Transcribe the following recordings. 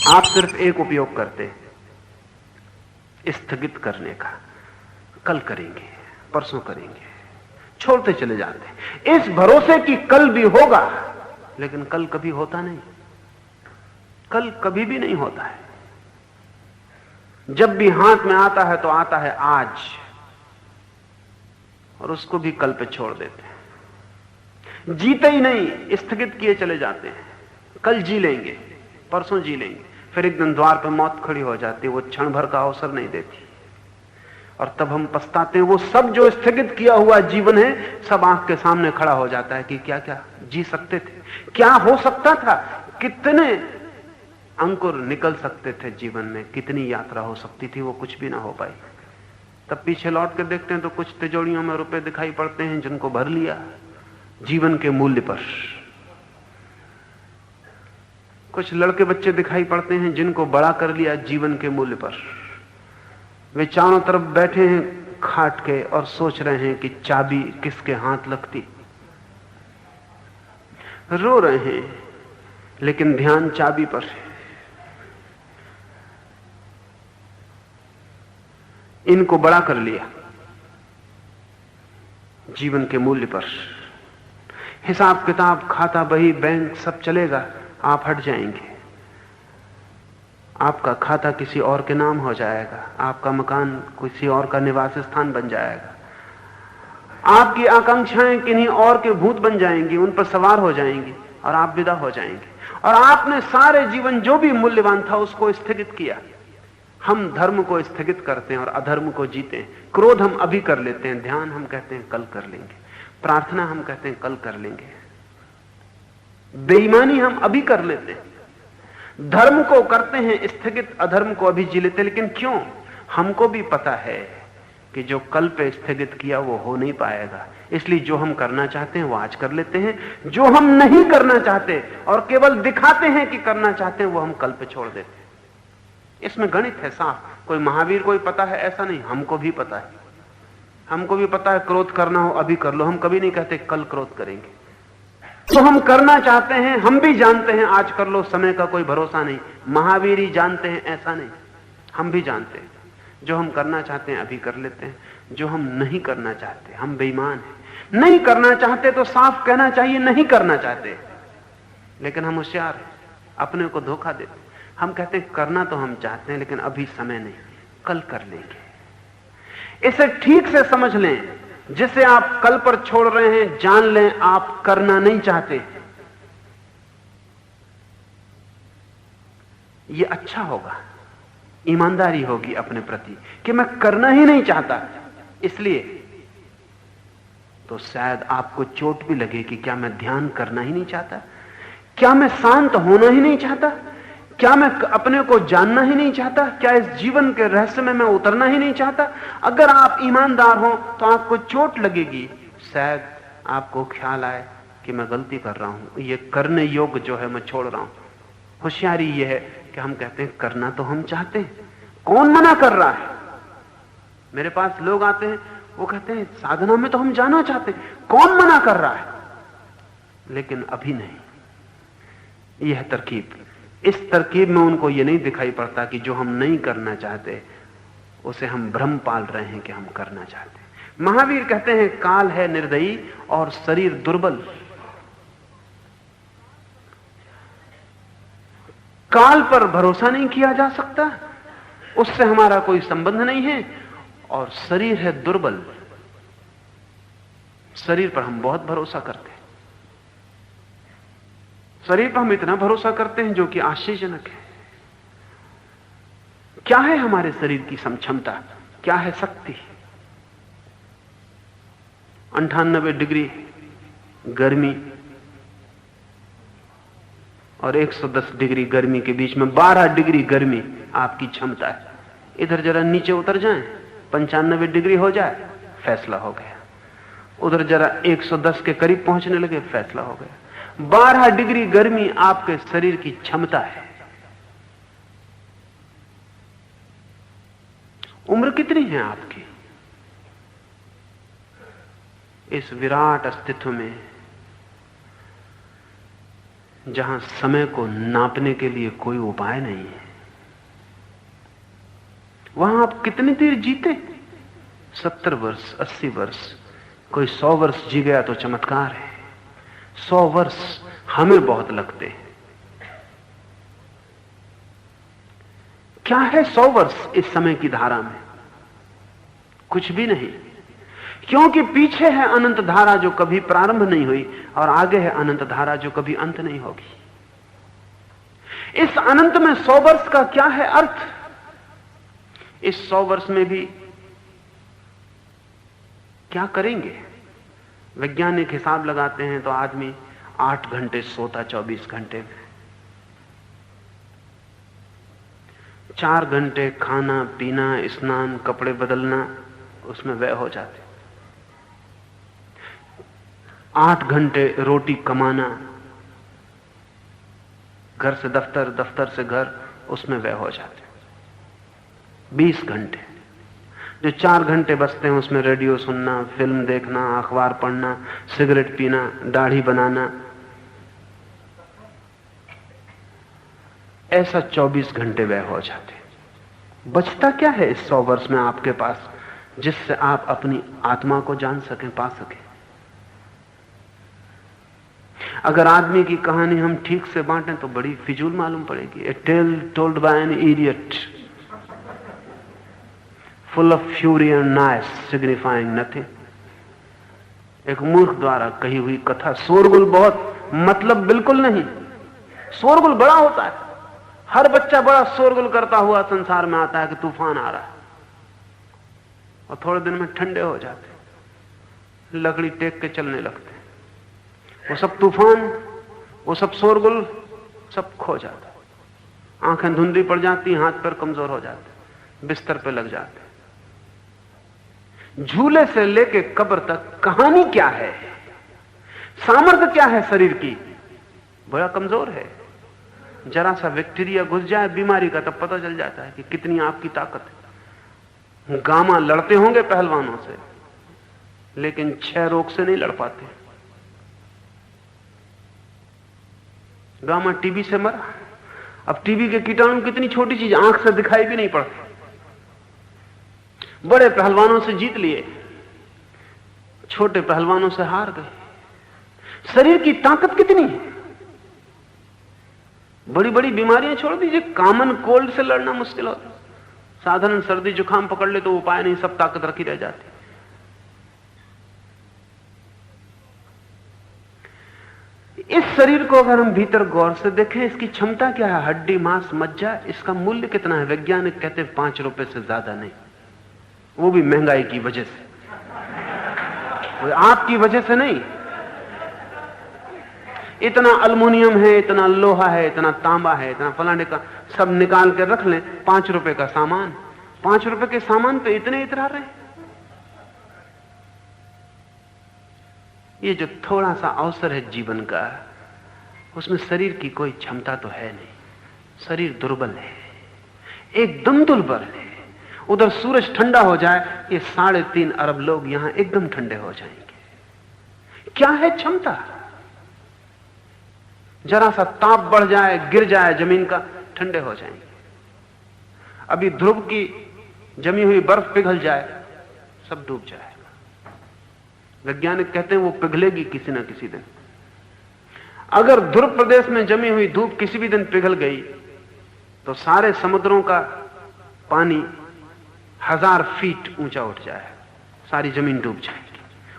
आप सिर्फ एक उपयोग करते हैं, स्थगित करने का। कल करेंगे, परसों करेंगे, छोड़ते चले जाते हैं इस भरोसे कि कल भी होगा, लेकिन कल कभी होता नहीं। कल कभी भी नहीं होता है। जब भी हाथ में आता है तो आता है आज, और उसको भी कल पे छोड़ देते हैं। जीते ही नहीं, स्थगित किए चले जाते हैं। कल जी लेंगे, परसों जी लेंगे, फिर एक दिन द्वार पर मौत खड़ी हो जाती है, वो क्षण भर का अवसर नहीं देती, और तब हम पछताते हैं। वो सब जो स्थगित किया हुआ जीवन है सब आंख के सामने खड़ा हो जाता है कि क्या क्या जी सकते थे, क्या हो सकता था, कितने अंकुर निकल सकते थे जीवन में, कितनी यात्रा हो सकती थी, वो कुछ भी ना हो पाई। तब पीछे लौट के देखते हैं तो कुछ तिजोरियों में रुपए दिखाई पड़ते हैं जिनको भर लिया जीवन के मूल्य पर। कुछ लड़के बच्चे दिखाई पड़ते हैं जिनको बड़ा कर लिया जीवन के मूल्य पर। वे चारों तरफ बैठे हैं खाट के और सोच रहे हैं कि चाबी किसके हाथ लगती। रो रहे हैं लेकिन ध्यान चाबी पर है। इनको बड़ा कर लिया जीवन के मूल्य पर। हिसाब किताब, खाता, बही, बैंक सब चलेगा, आप हट जाएंगे। आपका खाता किसी और के नाम हो जाएगा, आपका मकान किसी और का निवास स्थान बन जाएगा, आपकी आकांक्षाएं किन्हीं और के भूत बन जाएंगी, उन पर सवार हो जाएंगी और आप विदा हो जाएंगे। और आपने सारे जीवन जो भी मूल्यवान था उसको स्थगित किया। हम धर्म को स्थगित करते हैं और अधर्म को जीते हैं। क्रोध हम अभी कर लेते हैं, ध्यान हम कहते हैं कल कर लेंगे, प्रार्थना हम कहते हैं कल कर लेंगे, बेईमानी हम अभी कर लेते हैं, धर्म को करते हैं स्थगित, अधर्म को अभी जी लेते। लेकिन क्यों? हमको भी पता है कि जो कल पे स्थगित किया वो हो नहीं पाएगा, इसलिए जो हम करना चाहते हैं वो आज कर लेते हैं, जो हम नहीं करना चाहते और केवल दिखाते हैं कि करना चाहते हैं वो हम कल पे छोड़ देते हैं। इसमें गणित है साफ। कोई महावीर कोई पता है ऐसा नहीं, हमको भी पता है। हमको भी पता है क्रोध करना हो अभी कर लो, हम कभी नहीं कहते कल क्रोध करेंगे। तो हम करना चाहते हैं, हम भी जानते हैं आज कर लो, समय का कोई भरोसा नहीं। महावीर ही जानते हैं ऐसा नहीं, हम भी जानते हैं। जो हम करना चाहते हैं अभी कर लेते हैं, जो हम नहीं करना चाहते हम बेईमान हैं। नहीं करना चाहते तो साफ कहना चाहिए नहीं करना चाहते, लेकिन हम होशियार हैं, अपने को धोखा देते। हम कहते हैं करना तो हम चाहते हैं लेकिन अभी समय नहीं, कल कर लेंगे। इसे ठीक से समझ लें, जिसे आप कल पर छोड़ रहे हैं जान लें आप करना नहीं चाहते। ये अच्छा होगा, ईमानदारी होगी अपने प्रति कि मैं करना ही नहीं चाहता। इसलिए तो शायद आपको चोट भी लगे कि क्या मैं ध्यान करना ही नहीं चाहता, क्या मैं शांत होना ही नहीं चाहता, क्या मैं अपने को जानना ही नहीं चाहता, क्या इस जीवन के रहस्य में मैं उतरना ही नहीं चाहता। अगर आप ईमानदार हो तो आपको चोट लगेगी, शायद आपको ख्याल आए कि मैं गलती कर रहा हूं, ये करने योग्य जो है मैं छोड़ रहा हूं। होशियारी ये है कि हम कहते हैं करना तो हम चाहते हैं, कौन मना कर रहा है। मेरे पास लोग आते हैं वो कहते हैं साधना में तो हम जाना चाहते हैं, कौन मना कर रहा है, लेकिन अभी नहीं। यह तरकीब, इस तरकीब में उनको यह नहीं दिखाई पड़ता कि जो हम नहीं करना चाहते उसे हम भ्रम पाल रहे हैं कि हम करना चाहते हैं। महावीर कहते हैं काल है निर्दयी और शरीर दुर्बल। काल पर भरोसा नहीं किया जा सकता, उससे हमारा कोई संबंध नहीं है, और शरीर है दुर्बल। शरीर पर हम बहुत भरोसा करते हैं, शरीर पर हम इतना भरोसा करते हैं जो कि आश्चर्यजनक है। क्या है हमारे शरीर की क्षमता, क्या है शक्ति? 98 डिग्री गर्मी और 110 डिग्री गर्मी के बीच में 12 डिग्री गर्मी आपकी क्षमता है। इधर जरा नीचे उतर जाएं, 95 डिग्री हो जाए, फैसला हो गया। उधर जरा 110 के करीब पहुंचने लगे, फैसला हो गया। 12 डिग्री गर्मी आपके शरीर की क्षमता है। उम्र कितनी है आपकी? इस विराट अस्तित्व में जहां समय को नापने के लिए कोई उपाय नहीं है। वहां आप कितनी देर जीते? 70 वर्ष, 80 वर्ष, कोई 100 वर्ष जी गया तो चमत्कार है। 100 वर्ष हमें बहुत लगते हैं। क्या है 100 वर्ष इस समय की धारा में? कुछ भी नहीं, क्योंकि पीछे है अनंत धारा जो कभी प्रारंभ नहीं हुई, और आगे है अनंत धारा जो कभी अंत नहीं होगी। इस अनंत में 100 वर्ष का क्या है अर्थ? इस 100 वर्ष में भी क्या करेंगे? वैज्ञानिक हिसाब लगाते हैं तो आदमी 8 घंटे सोता 24 घंटे में, 4 घंटे खाना पीना, स्नान, कपड़े बदलना, उसमें व्यय हो जाते। 8 घंटे रोटी कमाना, घर से दफ्तर, दफ्तर से घर, उसमें व्यय हो जाते। 20 घंटे जो 4 घंटे बचते हैं उसमें रेडियो सुनना, फिल्म देखना, अखबार पढ़ना, सिगरेट पीना, दाढ़ी बनाना, ऐसा 24 घंटे व्यय हो जाते। बचता क्या है इस 100 वर्ष में आपके पास, जिससे आप अपनी आत्मा को जान सकें, पा सकें? अगर आदमी की कहानी हम ठीक से बांटें तो बड़ी फिजूल मालूम पड़ेगी। A tale told by an idiot full of fury and noise signifying nothing। एक मूर्ख द्वारा कही हुई कथा, शोरगुल बहुत, मतलब बिल्कुल नहीं। शोरगुल बड़ा होता है, हर बच्चा बड़ा शोरगुल करता हुआ संसार में आता है कि तूफान आ रहा है, और थोड़े दिन में ठंडे हो जाते, लकड़ी टेक के चलने लगते। वो सब तूफान, वो सब शोरगुल, सब खो जाता। आंखें धुंधली पड़ जाती, हाथ पैर कमजोर हो जाते, बिस्तर पे लग जाते। झूले से लेके कब्र तक कहानी क्या है? सामर्थ्य क्या है शरीर की? बड़ा कमजोर है। जरा सा बैक्टीरिया घुस जाए बीमारी का, तब पता चल जाता है कि कितनी आपकी ताकत है। गामा लड़ते होंगे पहलवानों से, लेकिन क्षय रोग से नहीं लड़ पाते। गामा टीबी से मरा। अब टीबी के कीटाणु कितनी छोटी चीज, आंख से दिखाई भी नहीं पड़ती। बड़े पहलवानों से जीत लिए, छोटे पहलवानों से हार गए। शरीर की ताकत कितनी है? बड़ी बड़ी बीमारियां छोड़ दीजिए, कॉमन कोल्ड से लड़ना मुश्किल होता। साधारण सर्दी जुकाम पकड़ ले तो उपाय नहीं, सब ताकत रखी रह जाती। इस शरीर को अगर हम भीतर गौर से देखें, इसकी क्षमता क्या है? हड्डी, मांस, मज्जा, इसका मूल्य कितना है? वैज्ञानिक कहते हैं 5 रुपए से ज्यादा नहीं, वो भी महंगाई की वजह से, आपकी वजह से नहीं। इतना अल्युमिनियम है, इतना लोहा है, इतना तांबा है, इतना फलाने का, सब निकाल के रख लें, 5 रुपए का सामान। 5 रुपए के सामान पे इतने इतरा रहे। ये जो थोड़ा सा अवसर है जीवन का, उसमें शरीर की कोई क्षमता तो है नहीं। शरीर दुर्बल है, एकदम दुर्बल है। उधर सूरज ठंडा हो जाए, ये 3.5 अरब लोग यहां एकदम ठंडे हो जाएंगे। क्या है क्षमता? जरा सा ताप बढ़ जाए, गिर जाए जमीन का, ठंडे हो जाएंगे। अभी ध्रुव की जमी हुई बर्फ पिघल जाए, सब डूब जाएगा। वैज्ञानिक कहते हैं वो पिघलेगी किसी न किसी दिन। अगर ध्रुव प्रदेश में जमी हुई धूप किसी भी दिन पिघल गई तो सारे समुद्रों का पानी 1000 फीट ऊंचा उठ जाए, सारी जमीन डूब जाएगी।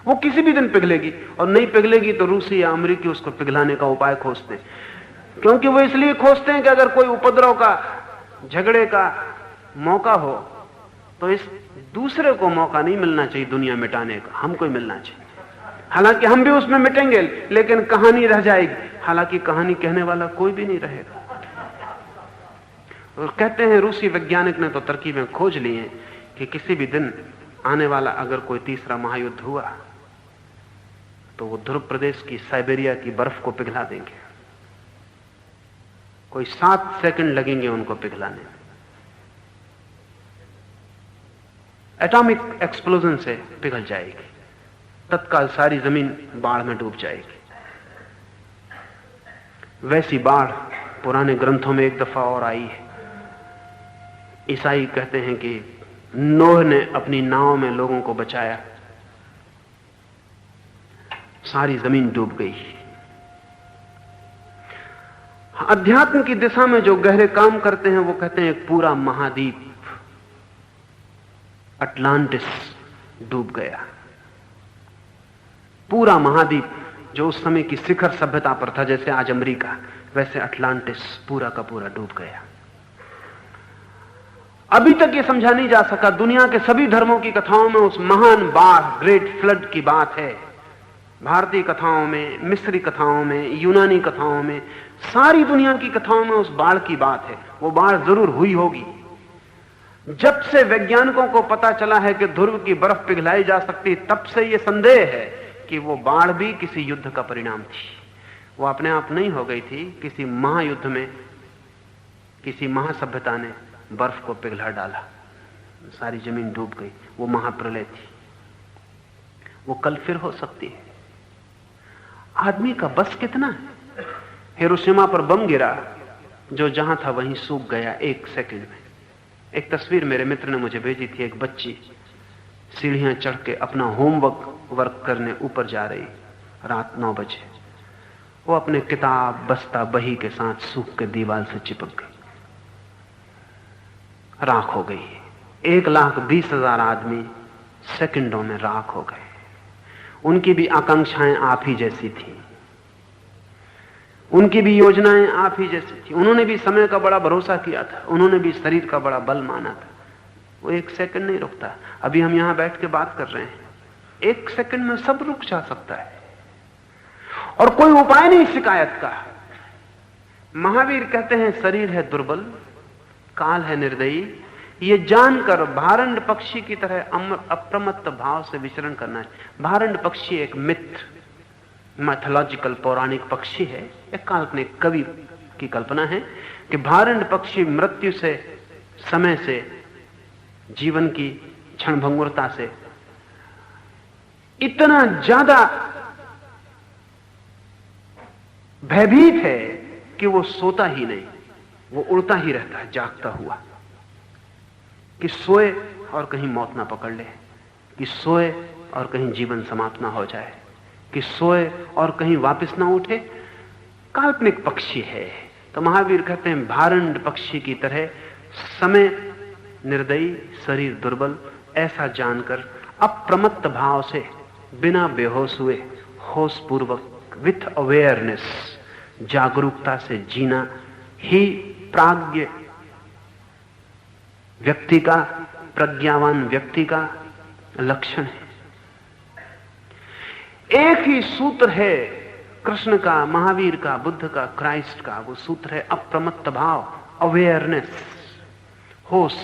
वो किसी भी दिन पिघलेगी, और नहीं पिघलेगी तो रूसी या अमेरिकी उसको पिघलाने का उपाय खोजते हैं। क्योंकि वो इसलिए खोजते हैं कि अगर कोई उपद्रव का, झगड़े का मौका हो तो इस दूसरे को मौका नहीं मिलना चाहिए दुनिया मिटाने का, हमको ही मिलना चाहिए। हालांकि हम भी उसमें मिटेंगे, लेकिन कहानी रह जाएगी। हालांकि कहानी कहने वाला कोई भी नहीं रहेगा। और कहते हैं रूसी वैज्ञानिक ने तो तरकीबें खोज ली हैं कि किसी भी दिन आने वाला अगर कोई तीसरा महायुद्ध हुआ तो वो ध्रुव प्रदेश की, साइबेरिया की बर्फ को पिघला देंगे। कोई 7 सेकंड लगेंगे उनको पिघलाने में। एटॉमिक एक्सप्लोजन से पिघल जाएगी, तत्काल सारी जमीन बाढ़ में डूब जाएगी। वैसी बाढ़ पुराने ग्रंथों में एक दफा और आई है। ईसाई कहते हैं कि नूह ने अपनी नाव में लोगों को बचाया, सारी जमीन डूब गई। अध्यात्म की दिशा में जो गहरे काम करते हैं वो कहते हैं एक पूरा महाद्वीप अटलांटिस डूब गया। पूरा महाद्वीप जो उस समय की शिखर सभ्यता पर था, जैसे आज अमेरिका, वैसे अटलांटिस पूरा का पूरा डूब गया। अभी तक ये समझा नहीं जा सका। दुनिया के सभी धर्मों की कथाओं में उस महान बाढ़, ग्रेट फ्लड की बात है। भारतीय कथाओं में, मिस्री कथाओं में, यूनानी कथाओं में, सारी दुनिया की कथाओं में उस बाढ़ की बात है। वो बाढ़ जरूर हुई होगी। जब से वैज्ञानिकों को पता चला है कि ध्रुव की बर्फ पिघलाई जा सकती, तब से यह संदेह है कि वो बाढ़ भी किसी युद्ध का परिणाम थी। वो अपने आप नहीं हो गई थी, किसी महायुद्ध में किसी महासभ्यता ने बर्फ को पिघला डाला, सारी जमीन डूब गई। वो महाप्रलय थी। वो कल फिर हो सकती है। आदमी का बस कितना है? हिरोशिमा पर बम गिरा, जो जहां था वहीं सूख गया 1 सेकंड में। एक तस्वीर मेरे मित्र ने मुझे भेजी थी। एक बच्ची सीढ़ियां चढ़ के अपना होमवर्क करने ऊपर जा रही, रात 9 बजे। वो अपने किताब, बस्ता, बही के साथ सूख के दीवार से चिपक गई, राख हो गई। 1,20,000 आदमी सेकंडों में राख हो गए। उनकी भी आकांक्षाएं आप ही जैसी थी, उनकी भी योजनाएं आप ही जैसी थी। उन्होंने भी समय का बड़ा भरोसा किया था, उन्होंने भी शरीर का बड़ा बल माना था। वो 1 सेकंड नहीं रुकता। अभी हम यहां बैठ के बात कर रहे हैं, 1 सेकंड में सब रुक जा सकता है और कोई उपाय नहीं शिकायत का। महावीर कहते हैं शरीर है दुर्बल, काल है निर्दयी। ये जानकर भारंड पक्षी की तरह अप्रमत्त भाव से विचरण करना है। भारंड पक्षी एक मिथ, मैथोलॉजिकल पौराणिक पक्षी है। एक काल्पनिक कवि की कल्पना है कि भारंड पक्षी मृत्यु से, समय से, जीवन की क्षणभंगुरता से इतना ज्यादा भयभीत है कि वो सोता ही नहीं, वो उड़ता ही रहता है जागता हुआ, कि सोए और कहीं मौत ना पकड़ ले, कि सोए और कहीं जीवन समाप्त ना हो जाए, कि सोए और कहीं वापस ना उठे। काल्पनिक पक्षी है। तो महावीर कहते हैं भारंड पक्षी की तरह समय निर्दयी, शरीर दुर्बल, ऐसा जानकर अप्रमत्त भाव से, बिना बेहोश हुए, होश पूर्वक, विथ अवेयरनेस, जागरूकता से जीना ही प्राज्ञ व्यक्ति का, प्रज्ञावान व्यक्ति का लक्षण है। एक ही सूत्र है कृष्ण का, महावीर का, बुद्ध का, क्राइस्ट का। वो सूत्र है अप्रमत्त भाव, अवेयरनेस, होश।